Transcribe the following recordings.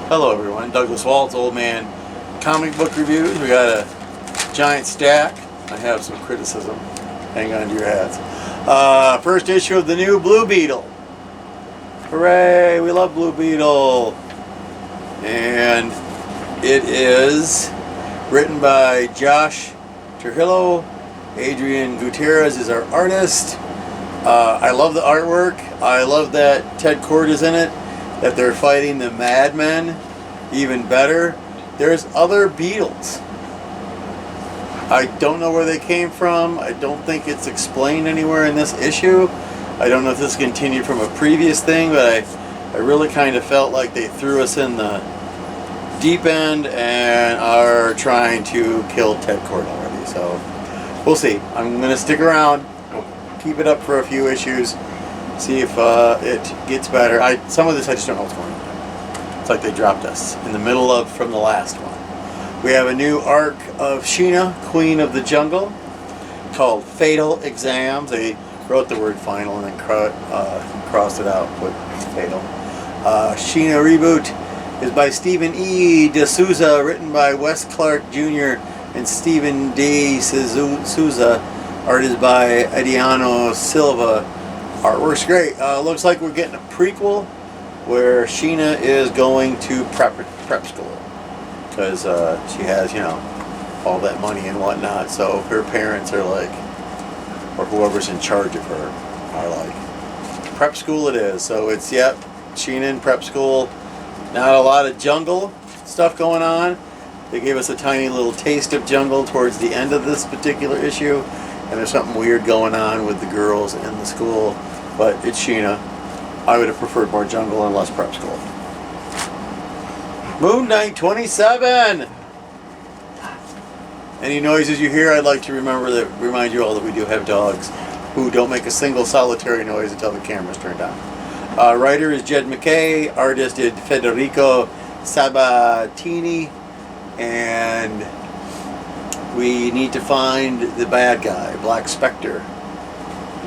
Hello everyone, Douglas Waltz, Old Man Comic Book Reviews. We got a giant stack. I have some criticism. Hang on to your hats. First issue of the new Blue Beetle. Hooray, we love Blue Beetle. And it is written by Josh Trujillo. Adrian Gutierrez is our artist. I love the artwork. I love that Ted Kord is in it. That they're fighting the Madmen. Even better, there's other Beetles. I don't know where they came from. I don't think it's explained anywhere in this issue. I don't know if this continued from a previous thing, but I really kind of felt like they threw us in the deep end and are trying to kill Ted Kord already. So we'll see. I'm going to stick around. We'll keep it up for a few issues. See if it gets better. Some of this I just don't know what's going on. It's like they dropped us in the middle of from the last one. We have a new arc of Sheena, Queen of the Jungle, called Fatal Exams. They wrote the word final and then crossed it out with fatal. Sheena Reboot is by Stephen E. D'Souza, written by Wes Clark Jr. and Stephen D. Souza. Art is by Ediano Silva. Artwork's great. Looks like we're getting a prequel where Sheena is going to prep school because she has, all that money and whatnot. So her parents are like, or whoever's in charge of her, are like, prep school it is. So it's, Sheena in prep school. Not a lot of jungle stuff going on. They gave us a tiny little taste of jungle towards the end of this particular issue. And there's something weird going on with the girls in the school, but it's Sheena. I would have preferred more jungle and less prep school. Moon Knight 27! Any noises you hear, I'd like to remind you all that we do have dogs who don't make a single solitary noise until the camera's turned on. Writer is Jed MacKay, artist is Federico Sabatini, and we need to find the bad guy, Black Spectre.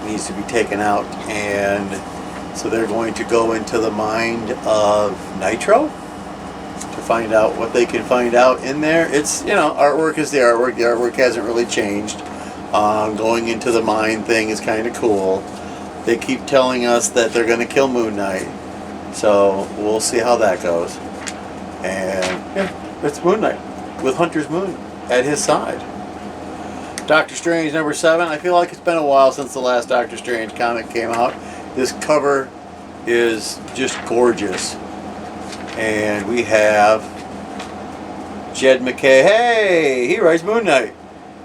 He needs to be taken out, and so they're going to go into the mind of Nitro to find out what they can find out in there. It's, artwork is the artwork. The artwork hasn't really changed. Going into the mind thing is kind of cool. They keep telling us that they're going to kill Moon Knight, so we'll see how that goes. And it's Moon Knight with Hunter's Moon at his side. Doctor Strange number 7. I feel like it's been a while since the last Doctor Strange comic came out. This cover is just gorgeous. And we have Jed MacKay. Hey, he writes Moon Knight.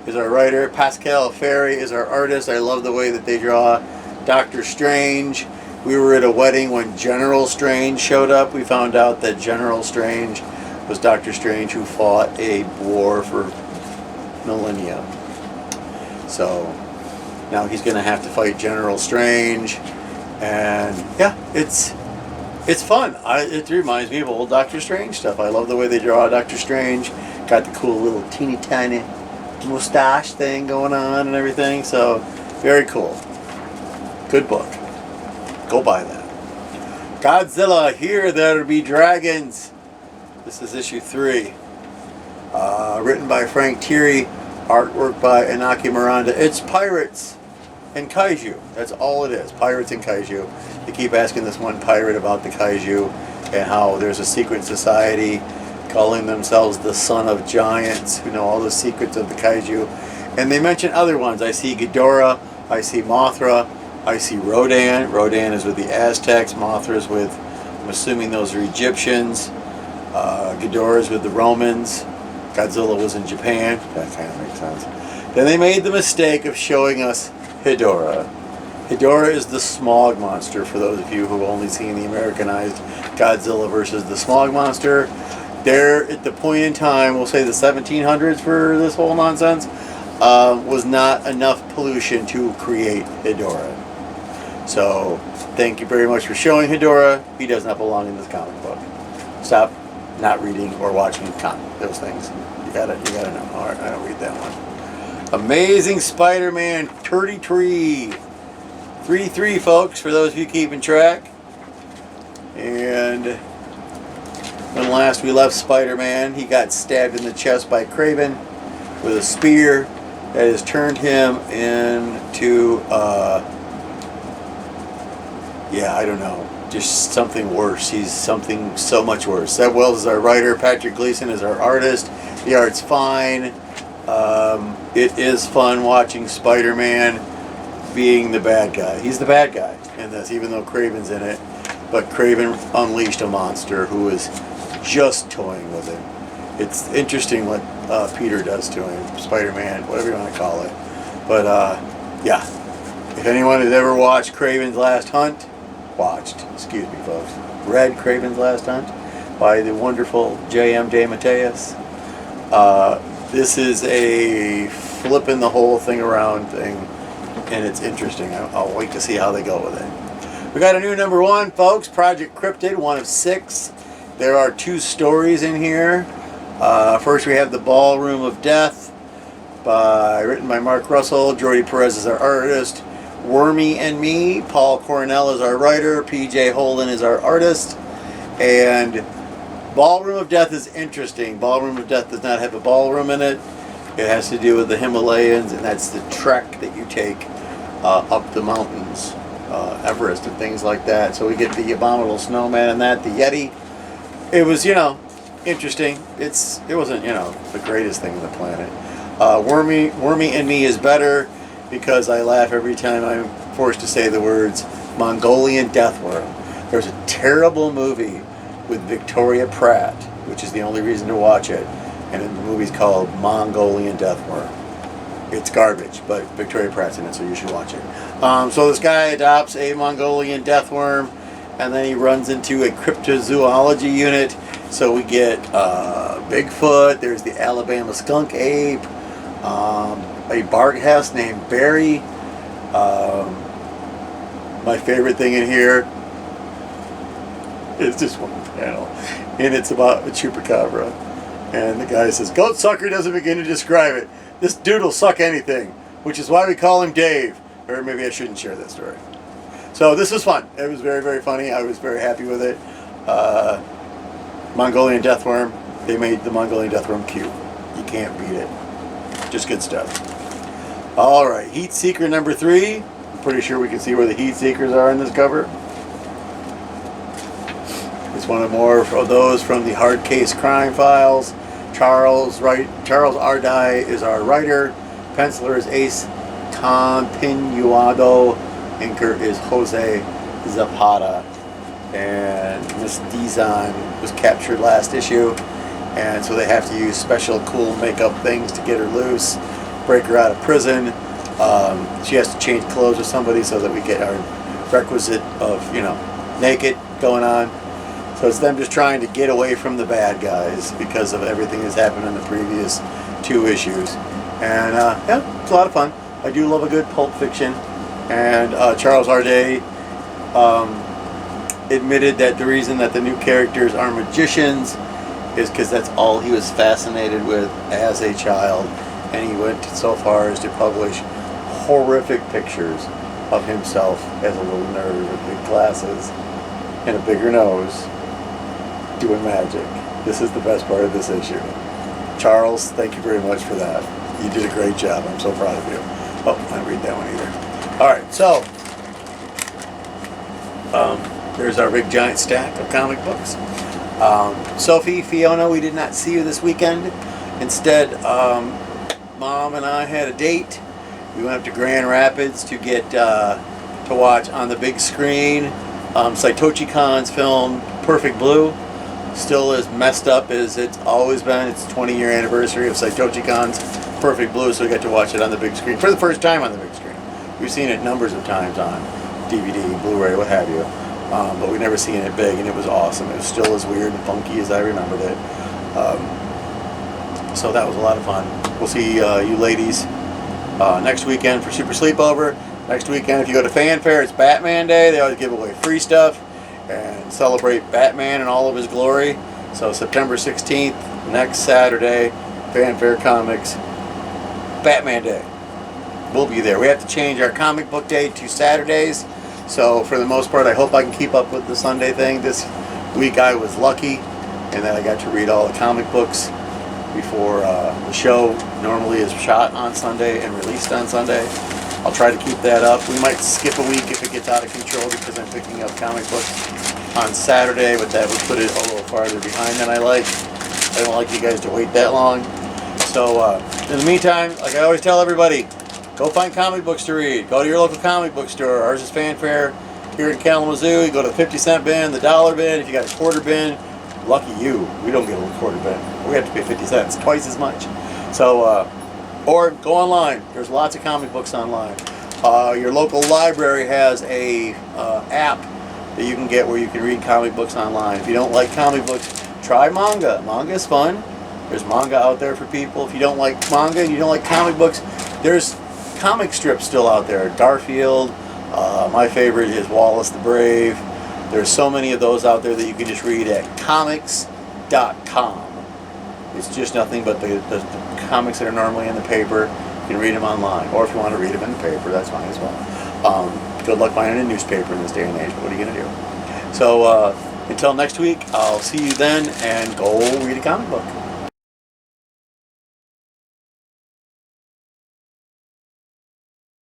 Is our writer. Pascal Ferry is our artist. I love the way that they draw Doctor Strange. We were at a wedding when General Strange showed up. We found out that General Strange was Doctor Strange who fought a war for millennia. So now he's going to have to fight General Strange, and it's fun. It reminds me of old Doctor Strange stuff. I love the way they draw Doctor Strange. Got the cool little teeny tiny mustache thing going on and everything. So very cool. Good book. Go buy that. Godzilla, Here There Be Dragons. This is issue 3. Written by Frank Thierry. Artwork by Inaki Miranda. It's pirates and kaiju. That's all it is. Pirates and kaiju. They keep asking this one pirate about the kaiju and how there's a secret society calling themselves the Son of Giants who know all the secrets of the kaiju. And they mention other ones. I see Ghidorah. I see Mothra. I see Rodan. Rodan is with the Aztecs. Mothra is with, I'm assuming those are Egyptians. Ghidorah is with the Romans. Godzilla was in Japan. That kind of makes sense. Then they made the mistake of showing us Hedorah. Hedorah is the smog monster, for those of you who have only seen the Americanized Godzilla versus the smog monster. There, at the point in time, we'll say the 1700s for this whole nonsense, was not enough pollution to create Hedorah. So, thank you very much for showing Hedorah. He does not belong in this comic book. Stop not reading or watching those things. You gotta know. All right, I don't read that one. Amazing Spider-Man 33. 3-3, folks, for those of you keeping track. And When last we left Spider-Man, he got stabbed in the chest by Kraven with a spear that has turned him into, I don't know, just something worse. He's something so much worse. Seth Wells is our writer. Patrick Gleason is our artist. The art's fine. It is fun watching Spider-Man being the bad guy. He's the bad guy in this, even though Kraven's in it. But Kraven unleashed a monster who is just toying with him. It's interesting what Peter does to him, Spider-Man, whatever you want to call it. But if anyone has ever watched Kraven's Last Hunt, read Kraven's Last Hunt by the wonderful J.M. DeMatteis. This is a flipping the whole thing around thing, and it's interesting. I'll wait to see how they go with it. We got a new number 1, folks, Project Cryptid, 1 of 6. There are 2 stories in here. First we have The Ballroom of Death, written by Mark Russell. Jordi Perez is our artist. Wormy and Me, Paul Cornell is our writer. PJ Holden is our artist. And Ballroom of Death is interesting. Ballroom of Death does not have a ballroom in it. It has to do with the Himalayas, and that's the trek that you take up the mountains, Everest and things like that. So we get the abominable snowman and that, the Yeti. It was, interesting. It wasn't, the greatest thing on the planet. Wormy and Me is better because I laugh every time I'm forced to say the words Mongolian Deathworm. There's a terrible movie with Victoria Pratt, which is the only reason to watch it, and the movie's called Mongolian Deathworm. It's garbage, but Victoria Pratt's in it, so you should watch it. So this guy adopts a Mongolian Deathworm, and then he runs into a cryptozoology unit. So we get Bigfoot, there's the Alabama skunk ape, a Barghest named Barry. My favorite thing in here is just one panel, and it's about a chupacabra. And the guy says, "Goat sucker" doesn't begin to describe it. This dude will suck anything, which is why we call him Dave. Or maybe I shouldn't share that story. So this was fun. It was very, very funny. I was very happy with it. Mongolian Deathworm. They made the Mongolian Deathworm cute. You can't beat it. Just good stuff. All right, Heat Seeker number 3. I'm pretty sure we can see where the Heat Seekers are in this cover. It's one of more of those from the Hard Case Crime Files. Charles Ardai is our writer. Penciler is Ace Campinuado. Inker is Jose Zapata. And Miss Dizon was captured last issue. And so they have to use special cool makeup things to get her loose, break her out of prison. She has to change clothes with somebody so that we get our requisite of, naked going on. So it's them just trying to get away from the bad guys because of everything that's happened in the previous 2 issues. And it's a lot of fun. I do love a good pulp fiction. And Charles Ardai admitted that the reason that the new characters are magicians is because that's all he was fascinated with as a child. And he went so far as to publish horrific pictures of himself as a little nerd with big glasses and a bigger nose doing magic. This is the best part of this issue. Charles, thank you very much for that. You did a great job. I'm so proud of you. Oh, I didn't read that one either. All right, so there's our big giant stack of comic books. Sophie, Fiona, we did not see you this weekend. Instead, Mom and I had a date. We went up to Grand Rapids to get to watch on the big screen Saitochi Kon's film Perfect Blue. Still as messed up as it's always been. It's 20-year anniversary of Saitochi Kon's Perfect Blue, so we got to watch it on the big screen for the first time on the big screen. We've seen it numbers of times on DVD, Blu-ray, what have you, but we've never seen it big, and it was awesome. It was still as weird and funky as I remembered it. So that was a lot of fun. We'll see you ladies next weekend for Super Sleepover. Next weekend, if you go to Fanfare, it's Batman Day. They always give away free stuff and celebrate Batman in all of his glory. So September 16th, next Saturday, Fanfare Comics, Batman Day. We'll be there. We have to change our comic book day to Saturdays. So for the most part, I hope I can keep up with the Sunday thing. This week I was lucky. and then I got to read all the comic books before the show normally is shot on Sunday and released on Sunday. I'll try to keep that up. We might skip a week if it gets out of control because I'm picking up comic books on Saturday, but that would put it a little farther behind than I like. I don't like you guys to wait that long. So in the meantime, like I always tell everybody, go find comic books to read. Go to your local comic book store. Ours is Fanfare here in Kalamazoo. You go to the 50-cent bin, the dollar bin. If you got a quarter bin, lucky you. We don't get a quarter bin. We have to pay 50 cents, twice as much. So, or go online. There's lots of comic books online. Your local library has a app that you can get where you can read comic books online. If you don't like comic books, try manga. Manga is fun. There's manga out there for people. If you don't like manga and you don't like comic books, there's comic strips still out there. Garfield. My favorite is Wallace the Brave. There's so many of those out there that you can just read at comics.com. It's just nothing but the comics that are normally in the paper. You can read them online. Or if you want to read them in the paper, that's fine as well. Good luck finding a newspaper in this day and age. What are you going to do? So until next week, I'll see you then, and go read a comic book.